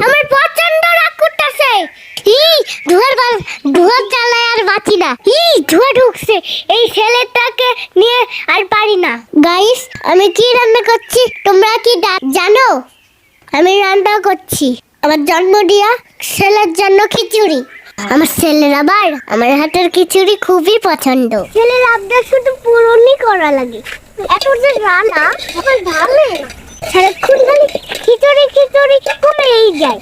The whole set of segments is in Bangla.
আমার প্রচন্ড রাগ করতেছে। ধোঁয়া জ্বালায় আর বাঁচি না। ধোঁয়া ঢুকছে, এই ছেলেটাকে নিয়ে আর পারি না। গাইস, আমি কি রান্না করছি তোমরা কি জানো? আমি রান্না করছি আমার জন্মদিয়া ছেলের জন্য খিচুড়ি। আমার ছেলের আবার আমার হাতের খিচুড়ি খুবই পছন্দ। ছেলের আবদার শুধু পূরণই করা লাগে। এত যে রান্না আমার ভালো লাগে না, সারাক্ষণ খালি খিচুড়ি খিচুড়ি করেই যায়।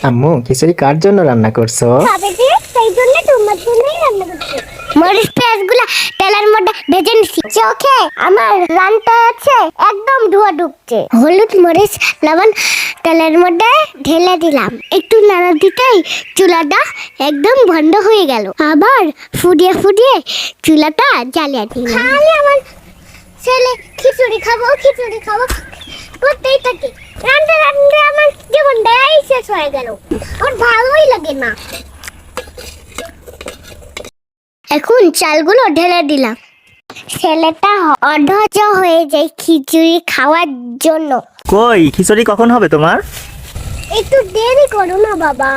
আম্মু, খিচুড়ি কার জন্য রান্না করছো? খাবে যে, সেই জন্য তোমার জন্যই রান্না করছি। মরিচ পেঁয়াজগুলা তেলের মধ্যে ভেজে নিচ্ছি। চোখে আমার রান্না আছে, একদম ধোঁয়া ঢুকছে। হলুদ মরিচ লবণ তেলের মধ্যে ঢেলে দিলাম। একটু নাড়া দিতেই চুলাটা একদম বন্ধ হয়ে গেল। আবার ফুটিয়ে ফুটিয়ে চুলাটা জ্বালিয়ে দিলাম। খালি আমার ছেলে খিচুড়ি খাবো করতেই থাকে। রান্না রান্না আমার জীবনটাই শেষ হয়ে গেল। আর ভালোই লাগে না। এখন চালগুলো ঢেলে দিলাম। ছেলেটা অধৈর্য হয়ে যায় খিচুড়ি খাওয়ার জন্য। কই, খিচুড়ি কখন হবে তোমার? একটু দেরি করো না বাবা,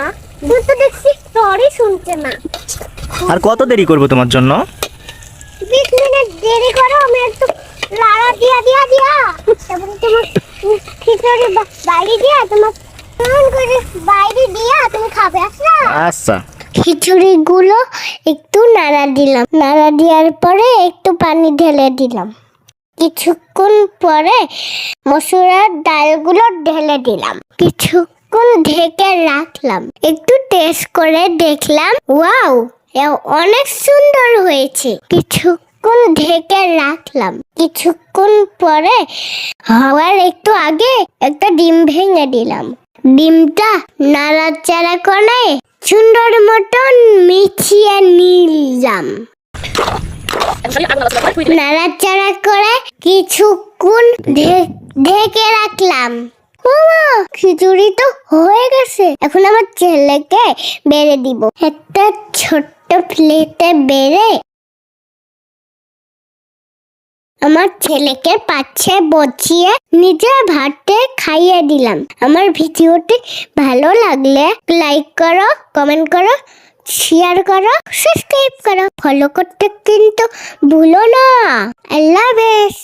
তুই তো দেখছি সরি শুনছে না। আর কত দেরি করব তোমার জন্য? 20 মিনিট দেরি করো, আমি একটু লাড়া দিয়া এবং তোমার খিচুড়ি বাইরে দিয়া তোমার বাইরে দিয়া তুমি খাবে। আচ্ছা। খিচুড়ি গুলো একটু নাড়া দিলাম। নাড়া দেওয়ার পরে একটু পানি ঢেলে দিলাম। কিছুক্ষণ পরে মসুরের ডালগুলো ঢেলে দিলাম। কিছুক্ষণ ঢেকে রাখলাম। একটু টেস্ট করে দেখলাম, ওয়াও, অনেক সুন্দর হয়েছে। কিছুক্ষণ ঢেকে রাখলাম। কিছুক্ষণ পরে হওয়ার একটু আগে একটা ডিম ভেঙে দিলাম। ডিমটা নাড়াচাড়া করে সুন্দর মতন মিশিয়ে নিলাম। নাড়াচাড়া করে কিছুক্ষণ ঢেকে রাখলাম। খিচুড়ি তো হয়ে গেছে। এখন আমার ছেলেকে বেড়ে দিব। একটা ছোট্ট প্লেটে বেড়ে আমার ছেলেকে পাচ্ছে বসিয়ে নিজে ভাতে খাইয়ে দিলাম। আমার ভিডিওটি ভালো লাগলে লাইক করো, কমেন্ট করো, শেয়ার করো, সাবস্ক্রাইব করো, ফলো করতে কিন্তু ভুলো না। আল্লাহ হাফেজ।